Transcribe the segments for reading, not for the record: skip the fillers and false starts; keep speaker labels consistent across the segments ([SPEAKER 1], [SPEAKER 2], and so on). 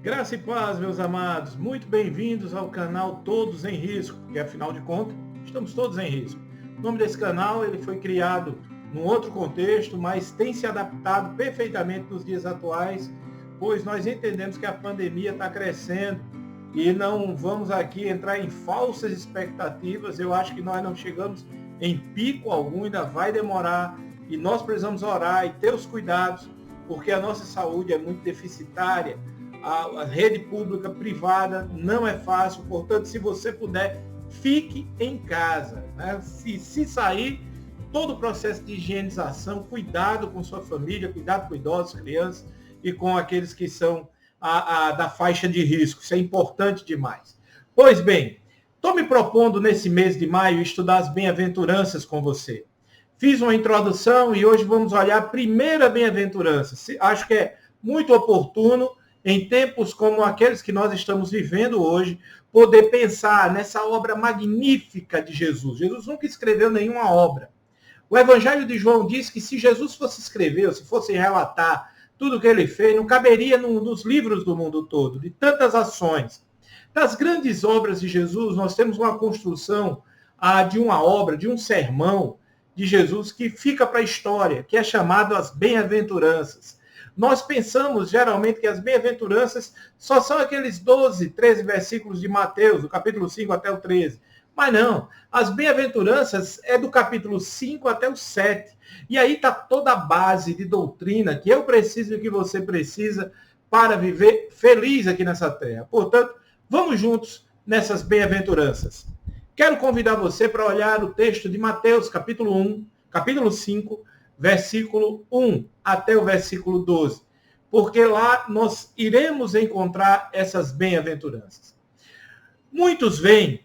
[SPEAKER 1] Graça e paz, meus amados. Muito bem-vindos ao canal Todos em Risco, porque afinal de contas, estamos todos em risco. O nome desse canal ele foi criado num outro contexto, mas tem se adaptado perfeitamente nos dias atuais, pois nós entendemos que a pandemia está crescendo e não vamos aqui entrar em falsas expectativas. Eu acho que nós não chegamos em pico algum, ainda vai demorar e nós precisamos orar e ter os cuidados, porque a nossa saúde é muito deficitária. A rede pública, privada, não é fácil. Portanto, se você puder, fique em casa. Né? Se sair, todo o processo de higienização, cuidado com sua família, cuidado com idosos, crianças e com aqueles que são da faixa de risco. Isso é importante demais. Pois bem, estou me propondo nesse mês de maio estudar as bem-aventuranças com você. Fiz uma introdução e hoje vamos olhar a primeira bem-aventurança. Acho que é muito oportuno em tempos como aqueles que nós estamos vivendo hoje, poder pensar nessa obra magnífica de Jesus. Jesus nunca escreveu nenhuma obra. O Evangelho de João diz que se Jesus fosse escrever, ou se fosse relatar tudo o que ele fez, não caberia nos livros do mundo todo, de tantas ações. Das grandes obras de Jesus, nós temos uma construção de uma obra, de um sermão de Jesus que fica para a história, que é chamado as bem-aventuranças. Nós pensamos geralmente que as bem-aventuranças só são aqueles 12, 13 versículos de Mateus, do capítulo 5 até o 13. Mas não, as bem-aventuranças é do capítulo 5 até o 7. E aí está toda a base de doutrina que eu preciso e que você precisa para viver feliz aqui nessa terra. Portanto, vamos juntos nessas bem-aventuranças. Quero convidar você para olhar o texto de Mateus, capítulo 1, capítulo 5, versículo 1 até o versículo 12, porque lá nós iremos encontrar essas bem-aventuranças. Muitos veem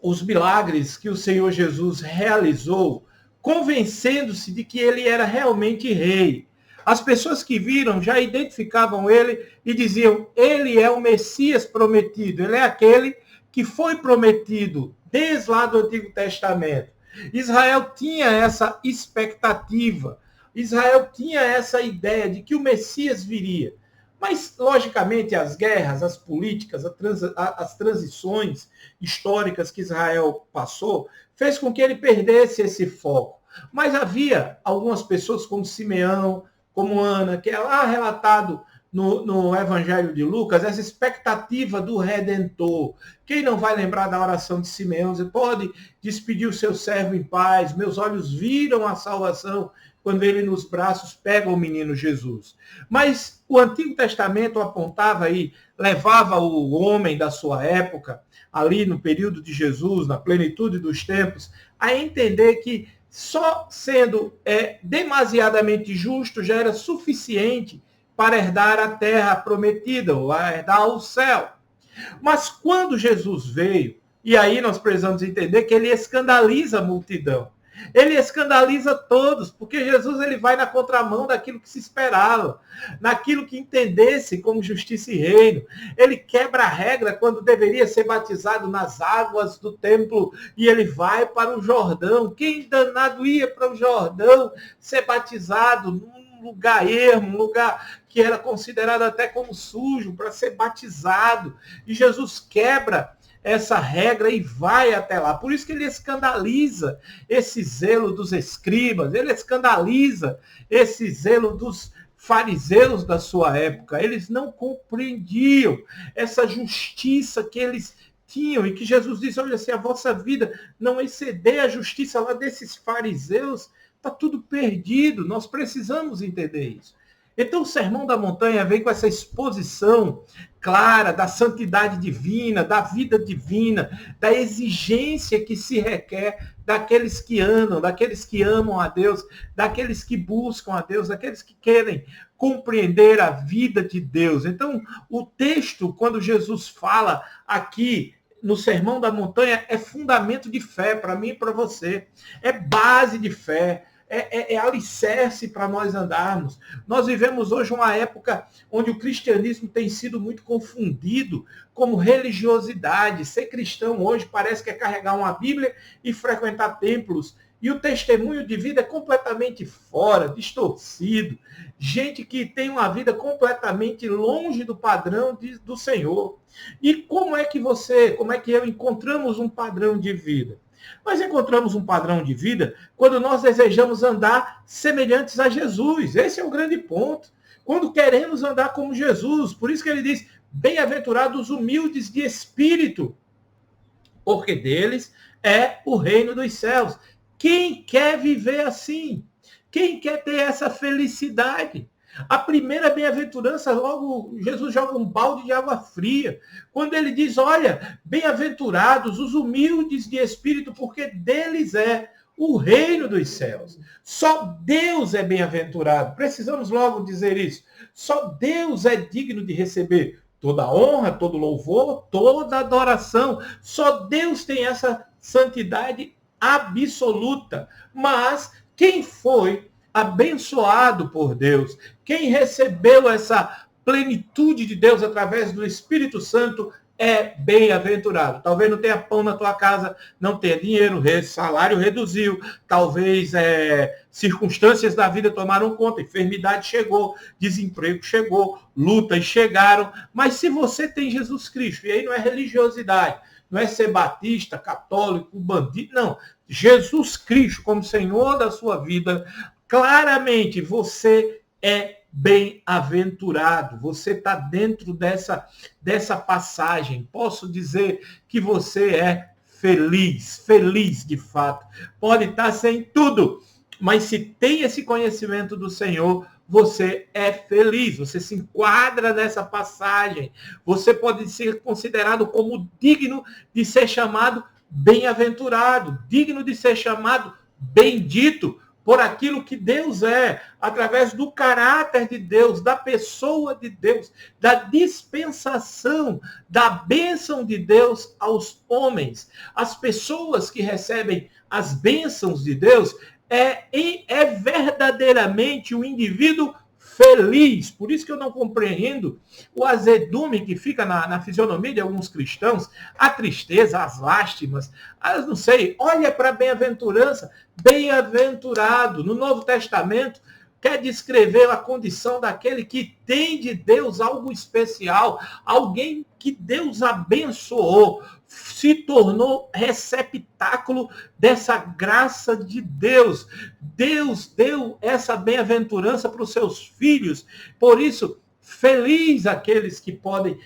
[SPEAKER 1] os milagres que o Senhor Jesus realizou, convencendo-se de que ele era realmente rei. As pessoas que viram já identificavam ele e diziam, ele é o Messias prometido, ele é aquele que foi prometido desde lá do Antigo Testamento. Israel tinha essa expectativa, Israel tinha essa ideia de que o Messias viria. Mas, logicamente, as guerras, as políticas, as transições históricas que Israel passou, fez com que ele perdesse esse foco. Mas havia algumas pessoas como Simeão, como Ana, que é lá relatado no Evangelho de Lucas, essa expectativa do Redentor. Quem não vai lembrar da oração de Simeão? Você pode despedir o seu servo em paz, meus olhos viram a salvação quando ele nos braços pega o menino Jesus. Mas o Antigo Testamento apontava aí, levava o homem da sua época, ali no período de Jesus, na plenitude dos tempos, a entender que só sendo demasiadamente justo já era suficiente para herdar a terra prometida, ou a herdar o céu. Mas quando Jesus veio, e aí nós precisamos entender que ele escandaliza a multidão. Ele escandaliza todos, porque Jesus ele vai na contramão daquilo que se esperava, naquilo que entendesse como justiça e reino. Ele quebra a regra quando deveria ser batizado nas águas do templo e ele vai para o Jordão. Quem danado ia para o Jordão ser batizado num lugar ermo, um lugar que era considerado até como sujo, para ser batizado. E Jesus quebra essa regra e vai até lá. Por isso que ele escandaliza esse zelo dos escribas, ele escandaliza esse zelo dos fariseus da sua época. Eles não compreendiam essa justiça que eles tinham e que Jesus disse, olha, se a vossa vida não exceder a justiça lá desses fariseus, está tudo perdido. Nós precisamos entender isso. Então o Sermão da Montanha vem com essa exposição clara da santidade divina, da vida divina, da exigência que se requer daqueles que andam, daqueles que amam a Deus, daqueles que buscam a Deus, daqueles que querem compreender a vida de Deus. Então, o texto, quando Jesus fala aqui no Sermão da Montanha, é fundamento de fé para mim e para você. É base de fé. É alicerce para nós andarmos. Nós vivemos hoje uma época onde o cristianismo tem sido muito confundido como religiosidade. Ser cristão hoje parece que é carregar uma Bíblia e frequentar templos E o testemunho de vida é completamente fora, distorcido. Gente que tem uma vida completamente longe do padrão do Senhor. E como é que eu encontramos um padrão de vida? Nós encontramos um padrão de vida quando nós desejamos andar semelhantes a Jesus. Esse é o grande ponto. Quando queremos andar como Jesus. Por isso que ele diz, bem-aventurados os humildes de espírito, porque deles é o reino dos céus. Quem quer viver assim? Quem quer ter essa felicidade? A primeira bem-aventurança, logo Jesus joga um balde de água fria. Quando ele diz, olha, bem-aventurados os humildes de espírito, porque deles é o reino dos céus. Só Deus é bem-aventurado. Precisamos logo dizer isso. Só Deus é digno de receber toda honra, todo louvor, toda adoração. Só Deus tem essa santidade absoluta. Mas quem foi abençoado por Deus, quem recebeu essa plenitude de Deus através do Espírito Santo, é bem-aventurado. Talvez não tenha pão na tua casa, não tenha dinheiro, salário reduziu, talvez circunstâncias da vida tomaram conta, enfermidade chegou, desemprego chegou, lutas chegaram, mas se você tem Jesus Cristo, e aí não é religiosidade, não é ser batista, católico, bandido, não. Jesus Cristo como Senhor da sua vida, claramente você é bem-aventurado. Você está dentro dessa passagem. Posso dizer que você é feliz de fato. Pode estar sem tudo, mas se tem esse conhecimento do Senhor, você é feliz, você se enquadra nessa passagem. Você pode ser considerado como digno de ser chamado bem-aventurado, digno de ser chamado bendito, por aquilo que Deus é, através do caráter de Deus, da pessoa de Deus, da dispensação, da bênção de Deus aos homens. As pessoas que recebem as bênçãos de Deus é verdadeiramente o indivíduo feliz. Por isso que eu não compreendo o azedume que fica na fisionomia de alguns cristãos, a tristeza, as lástimas, não sei, olha para a bem-aventurança, bem-aventurado. No Novo Testamento, quer descrever a condição daquele que tem de Deus algo especial, alguém que Deus abençoou, se tornou receptáculo dessa graça de Deus. Deus deu essa bem-aventurança para os seus filhos. Por isso, feliz aqueles que podem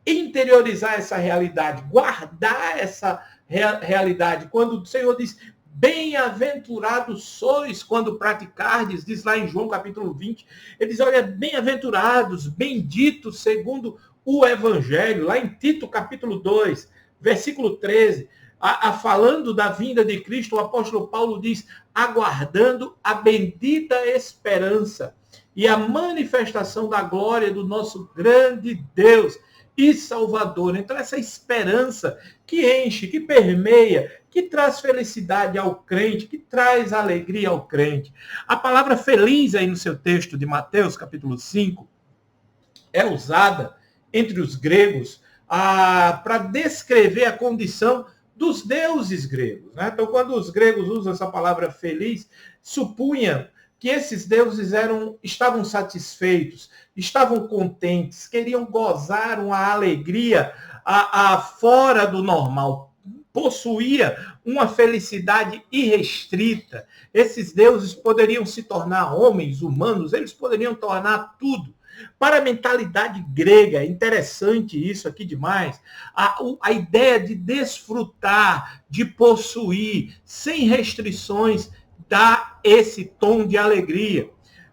[SPEAKER 1] interiorizar essa realidade, guardar essa realidade. Quando o Senhor diz, bem-aventurados sois quando praticardes, diz lá em João capítulo 20, ele diz, olha, bem-aventurados, benditos segundo o Evangelho, lá em Tito capítulo 2, versículo 13, falando da vinda de Cristo, o apóstolo Paulo diz, aguardando a bendita esperança e a manifestação da glória do nosso grande Deus e Salvador. Então, essa esperança que enche, que permeia, que traz felicidade ao crente, que traz alegria ao crente. A palavra feliz aí no seu texto de Mateus, capítulo 5, é usada entre os gregos para descrever a condição dos deuses gregos. Né? Então, quando os gregos usam essa palavra feliz, supunham que esses deuses estavam satisfeitos, estavam contentes, queriam gozar uma alegria fora do normal, possuía uma felicidade irrestrita. Esses deuses poderiam se tornar homens, humanos, eles poderiam tornar tudo. Para a mentalidade grega, é interessante isso aqui demais, a ideia de desfrutar, de possuir, sem restrições, dá esse tom de alegria.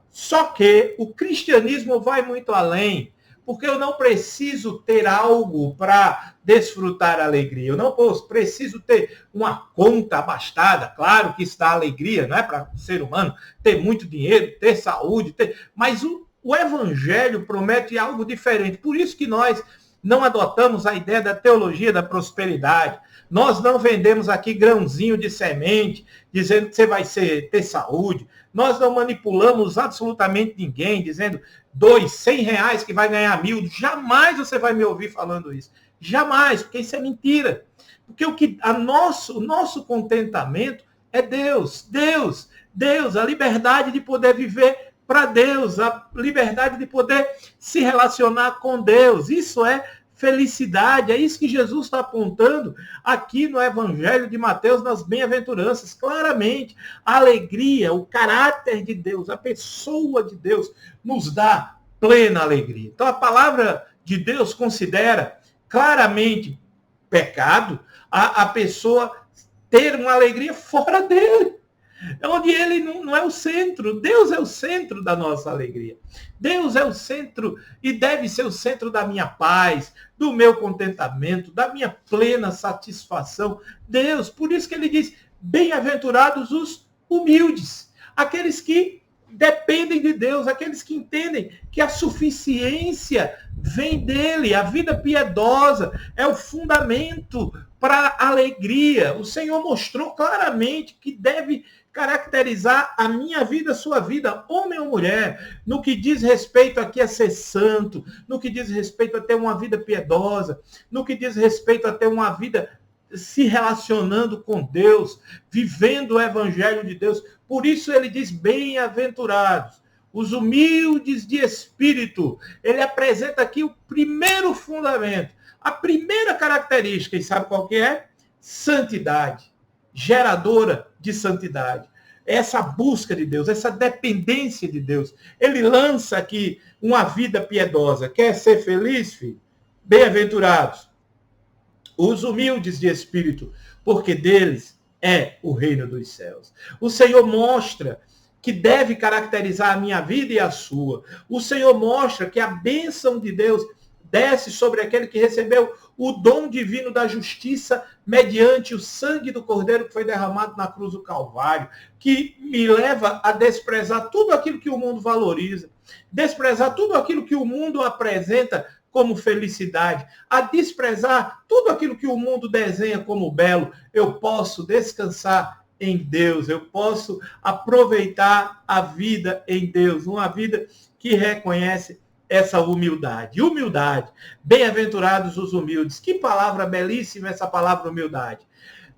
[SPEAKER 1] Só que o cristianismo vai muito além, porque eu não preciso ter algo para desfrutar a alegria. Eu não preciso ter uma conta abastada. Claro que está a alegria, não é para o ser humano ter muito dinheiro, ter saúde, mas o Evangelho promete algo diferente. Por isso que nós não adotamos a ideia da teologia da prosperidade. Nós não vendemos aqui grãozinho de semente, dizendo que você vai ter saúde. Nós não manipulamos absolutamente ninguém, dizendo R$100 que vai ganhar 1.000. Jamais você vai me ouvir falando isso. Jamais, porque isso é mentira. Porque o nosso contentamento é Deus, Deus, Deus, a liberdade de poder viver para Deus, a liberdade de poder se relacionar com Deus. Isso é felicidade, é isso que Jesus está apontando aqui no Evangelho de Mateus, nas bem-aventuranças, claramente. A alegria, o caráter de Deus, a pessoa de Deus nos dá plena alegria. Então a palavra de Deus considera claramente pecado a pessoa ter uma alegria fora dele, onde ele não é o centro. Deus é o centro da nossa alegria. Deus é o centro e deve ser o centro da minha paz, do meu contentamento, da minha plena satisfação. Deus, por isso que ele diz, bem-aventurados os humildes, aqueles que dependem de Deus, aqueles que entendem que a suficiência vem dele, a vida piedosa é o fundamento para a alegria. O Senhor mostrou claramente que deve caracterizar a minha vida, a sua vida, homem ou mulher, no que diz respeito aqui a ser santo, no que diz respeito a ter uma vida piedosa, no que diz respeito a ter uma vida se relacionando com Deus, vivendo o evangelho de Deus. Por isso ele diz, bem-aventurados os humildes de espírito. Ele apresenta aqui o primeiro fundamento, a primeira característica, e sabe qual que é? Santidade, geradora de santidade. Essa busca de Deus, essa dependência de Deus. Ele lança aqui uma vida piedosa. Quer ser feliz, filho? Bem-aventurados os humildes de espírito, porque deles é o reino dos céus. O Senhor mostra que deve caracterizar a minha vida e a sua. O Senhor mostra que a bênção de Deus desce sobre aquele que recebeu o dom divino da justiça mediante o sangue do Cordeiro que foi derramado na cruz do Calvário, que me leva a desprezar tudo aquilo que o mundo valoriza, desprezar tudo aquilo que o mundo apresenta como felicidade, a desprezar tudo aquilo que o mundo desenha como belo. Eu posso descansar em Deus, eu posso aproveitar a vida em Deus, uma vida que reconhece essa humildade. Humildade. Bem-aventurados os humildes. Que palavra belíssima essa palavra humildade.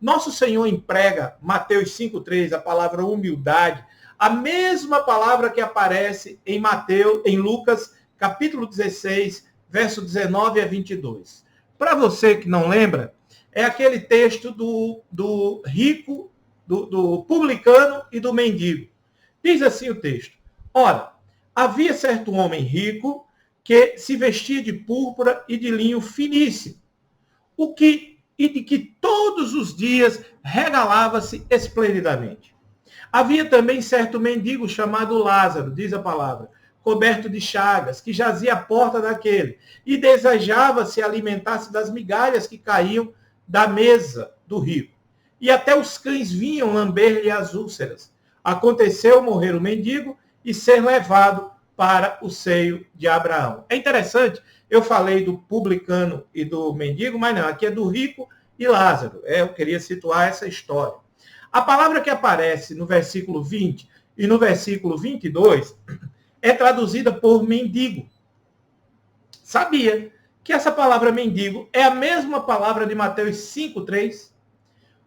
[SPEAKER 1] Nosso Senhor emprega, Mateus 5,3, a palavra humildade, a mesma palavra que aparece em Lucas, capítulo 16, verso 19 a 22. Para você que não lembra, é aquele texto do rico, do publicano e do mendigo. Diz assim o texto. Ora, havia certo homem rico que se vestia de púrpura e de linho finíssimo, e de que todos os dias regalava-se esplendidamente. Havia também certo mendigo chamado Lázaro, diz a palavra, coberto de chagas, que jazia à porta daquele, e desejava se alimentasse das migalhas que caíam da mesa do rico. E até os cães vinham lamber-lhe as úlceras. Aconteceu morrer o mendigo e ser levado para o seio de Abraão. É interessante, eu falei do publicano e do mendigo, mas não, aqui é do rico e Lázaro. Eu queria situar essa história. A palavra que aparece no versículo 20 e no versículo 22 é traduzida por mendigo. Sabia que essa palavra mendigo é a mesma palavra de Mateus 5,3?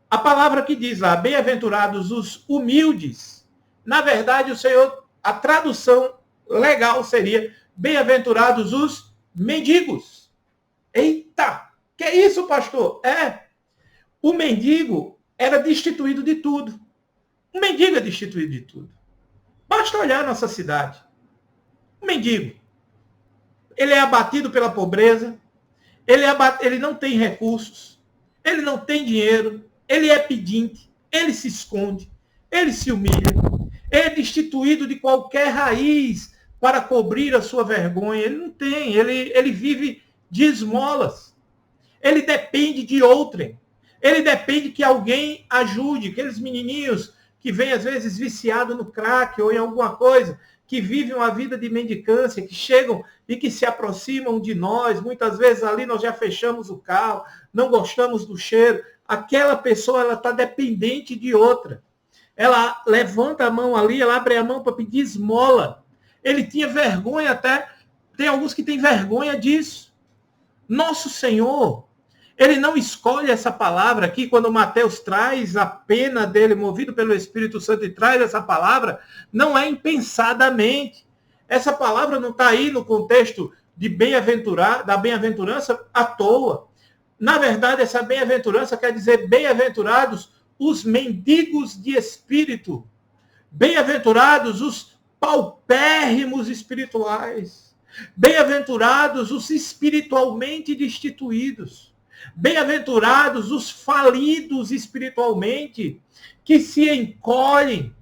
[SPEAKER 1] A palavra que diz lá, bem-aventurados os humildes. Na verdade, a tradução legal seria, bem-aventurados os mendigos. Eita! Que é isso, pastor? O mendigo era destituído de tudo. O mendigo é destituído de tudo. Basta olhar a nossa cidade. O mendigo, ele é abatido pela pobreza, ele não tem recursos, ele não tem dinheiro, ele é pedinte, ele se esconde, ele se humilha, é destituído de qualquer raiz para cobrir a sua vergonha. Ele não tem, ele vive de esmolas, ele depende de outrem, ele depende que alguém ajude, aqueles menininhos que vêm às vezes viciados no crack ou em alguma coisa, que vivem uma vida de mendicância, que chegam e que se aproximam de nós. Muitas vezes ali nós já fechamos o carro, não gostamos do cheiro. Aquela pessoa, ela está dependente de outra. Ela levanta a mão ali, ela abre a mão para pedir esmola. Ele tinha vergonha até, tem alguns que têm vergonha disso. Nosso Senhor, Ele não escolhe essa palavra aqui, quando Mateus traz a pena dele, movido pelo Espírito Santo, e traz essa palavra, não é impensadamente. Essa palavra não está aí no contexto de da bem-aventurança à toa. Na verdade, essa bem-aventurança quer dizer bem-aventurados os mendigos de espírito. Bem-aventurados os paupérrimos espirituais. Bem-aventurados os espiritualmente destituídos. Bem-aventurados os falidos espiritualmente, que se encolhem.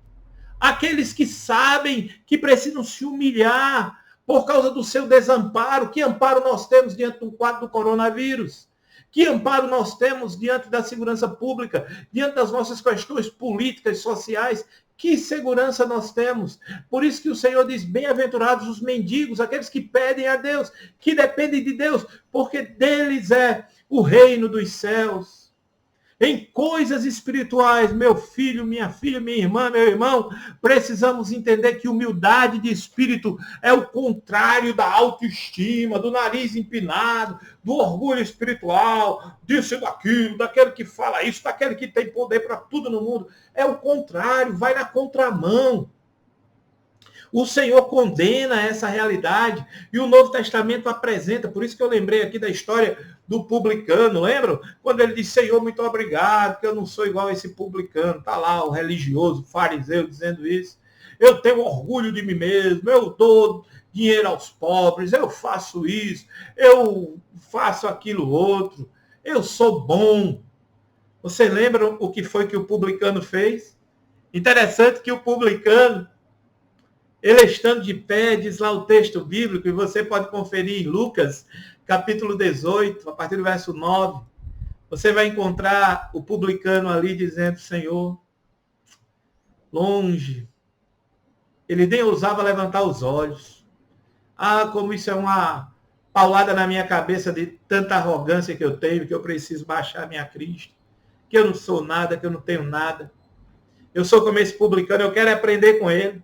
[SPEAKER 1] Aqueles que sabem que precisam se humilhar por causa do seu desamparo. Que amparo nós temos diante do quadro do coronavírus? Que amparo nós temos diante da segurança pública, diante das nossas questões políticas, sociais? Que segurança nós temos? Por isso que o Senhor diz, bem-aventurados os mendigos, aqueles que pedem a Deus, que dependem de Deus, porque deles é o reino dos céus. Em coisas espirituais, meu filho, minha filha, minha irmã, meu irmão, precisamos entender que humildade de espírito é o contrário da autoestima, do nariz empinado, do orgulho espiritual, disso e daquilo, daquele que fala isso, daquele que tem poder para tudo no mundo. É o contrário, vai na contramão. O Senhor condena essa realidade e o Novo Testamento apresenta. Por isso que eu lembrei aqui da história do publicano, lembram? Quando ele diz, Senhor, muito obrigado, que eu não sou igual a esse publicano. Está lá o religioso, o fariseu dizendo isso. Eu tenho orgulho de mim mesmo, eu dou dinheiro aos pobres, eu faço isso, eu faço aquilo outro, eu sou bom. Você lembra o que foi que o publicano fez? Interessante que o publicano, ele estando de pé, diz lá o texto bíblico, e você pode conferir em Lucas, capítulo 18, a partir do verso 9. Você vai encontrar o publicano ali dizendo, Senhor, longe. Ele nem ousava levantar os olhos. Ah, como isso é uma paulada na minha cabeça de tanta arrogância que eu tenho, que eu preciso baixar a minha crista, que eu não sou nada, que eu não tenho nada. Eu sou como esse publicano, eu quero aprender com ele.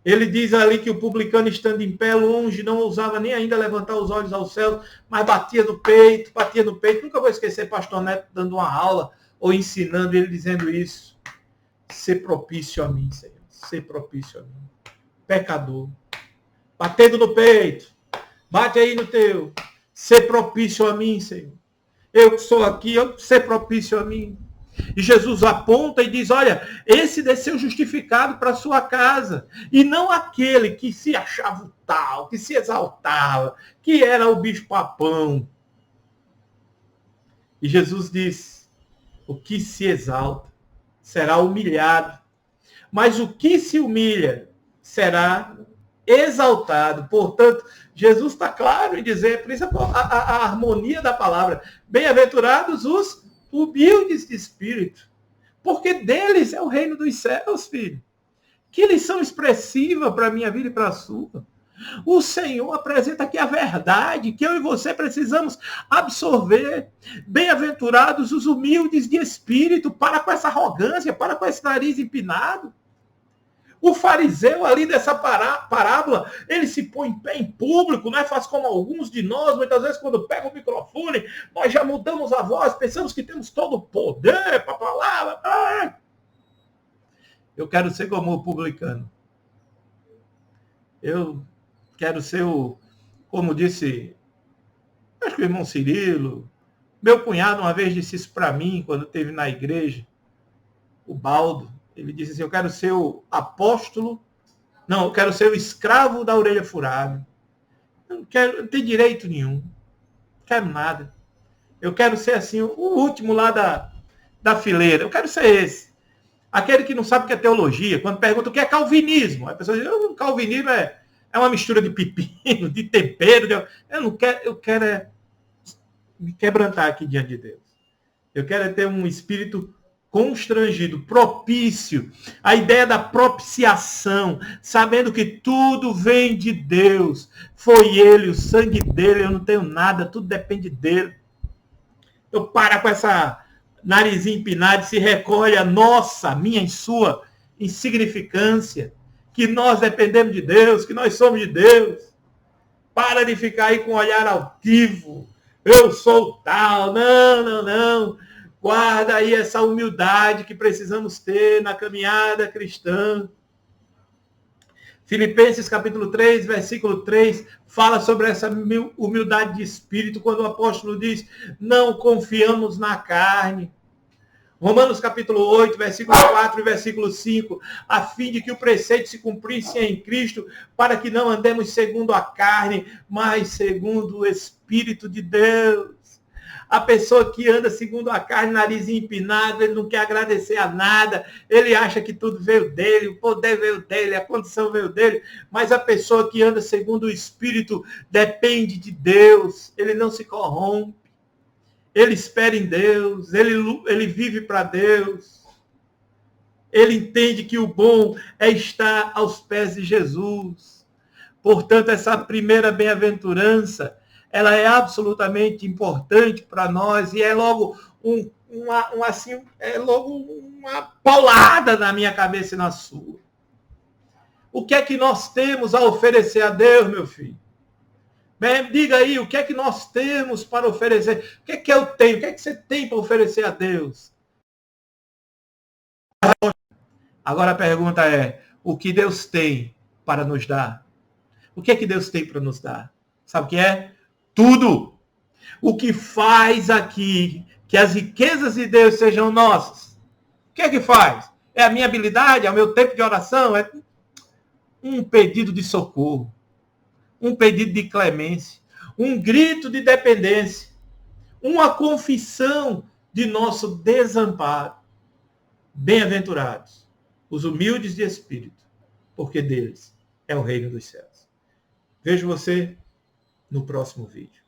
[SPEAKER 1] Ele diz ali que o publicano, estando em pé, longe, não ousava nem ainda levantar os olhos ao céu, mas batia no peito. Nunca vou esquecer pastor Neto dando uma aula, ou ensinando ele dizendo isso. Ser propício a mim, Senhor. Ser propício a mim. Pecador. Batendo no peito. Bate aí no teu. Ser propício a mim, Senhor. Eu que sou aqui, ser propício a mim. E Jesus aponta e diz, olha, esse desceu justificado para a sua casa. E não aquele que se achava o tal, que se exaltava, que era o bicho-papão. E Jesus diz, o que se exalta será humilhado. Mas o que se humilha será exaltado. Portanto, Jesus está claro em dizer, por isso a harmonia da palavra, bem-aventurados os humildes de espírito, porque deles é o reino dos céus, filho. Que lição expressiva para a minha vida e para a sua. O Senhor apresenta aqui a verdade que eu e você precisamos absorver. Bem-aventurados os humildes de espírito, para com essa arrogância, para com esse nariz empinado. O fariseu ali dessa parábola, ele se põe em pé em público, não é? Faz como alguns de nós, muitas vezes quando pega o microfone, nós já mudamos a voz, pensamos que temos todo o poder para a palavra. Eu quero ser como o publicano. Eu quero ser como disse, acho que o irmão Cirilo, meu cunhado uma vez disse isso para mim, quando esteve na igreja, o Baldo. Ele disse assim, eu quero ser o apóstolo, não, eu quero ser o escravo da orelha furada. Eu não tenho direito nenhum. Não quero nada. Eu quero ser assim, o último lá da fileira. Eu quero ser esse. Aquele que não sabe o que é teologia. Quando pergunta o que é calvinismo, a pessoa diz, calvinismo é uma mistura de pepino, de tempero. Eu quero me quebrantar aqui diante de Deus. Eu quero ter um espírito constrangido, propício, a ideia da propiciação, sabendo que tudo vem de Deus, foi Ele, o sangue dele, eu não tenho nada, tudo depende dele. Eu paro com essa narizinha empinada e se recolhe a nossa, minha e sua insignificância, que nós dependemos de Deus, que nós somos de Deus. Para de ficar aí com um olhar altivo, eu sou tal. Não, não, não. Guarda aí essa humildade que precisamos ter na caminhada cristã. Filipenses capítulo 3, versículo 3, fala sobre essa humildade de espírito, quando o apóstolo diz, não confiamos na carne. Romanos capítulo 8, versículo 4 e versículo 5, a fim de que o preceito se cumprisse em Cristo, para que não andemos segundo a carne, mas segundo o Espírito de Deus. A pessoa que anda segundo a carne, nariz empinado, ele não quer agradecer a nada, ele acha que tudo veio dele, o poder veio dele, a condição veio dele, mas a pessoa que anda segundo o Espírito depende de Deus, ele não se corrompe, ele espera em Deus, ele vive para Deus, ele entende que o bom é estar aos pés de Jesus. Portanto, essa primeira bem-aventurança, ela é absolutamente importante para nós e é logo uma paulada na minha cabeça e na sua. O que é que nós temos a oferecer a Deus, meu filho? Bem, diga aí, o que é que nós temos para oferecer? O que é que eu tenho? O que é que você tem para oferecer a Deus? Agora a pergunta é, o que Deus tem para nos dar? O que é que Deus tem para nos dar? Sabe o que é? Tudo. O que faz aqui que as riquezas de Deus sejam nossas? O que é que faz? É a minha habilidade? É o meu tempo de oração? É um pedido de socorro, um pedido de clemência, um grito de dependência, uma confissão de nosso desamparo. Bem-aventurados os humildes de espírito, porque deles é o reino dos céus. Vejo você no próximo vídeo.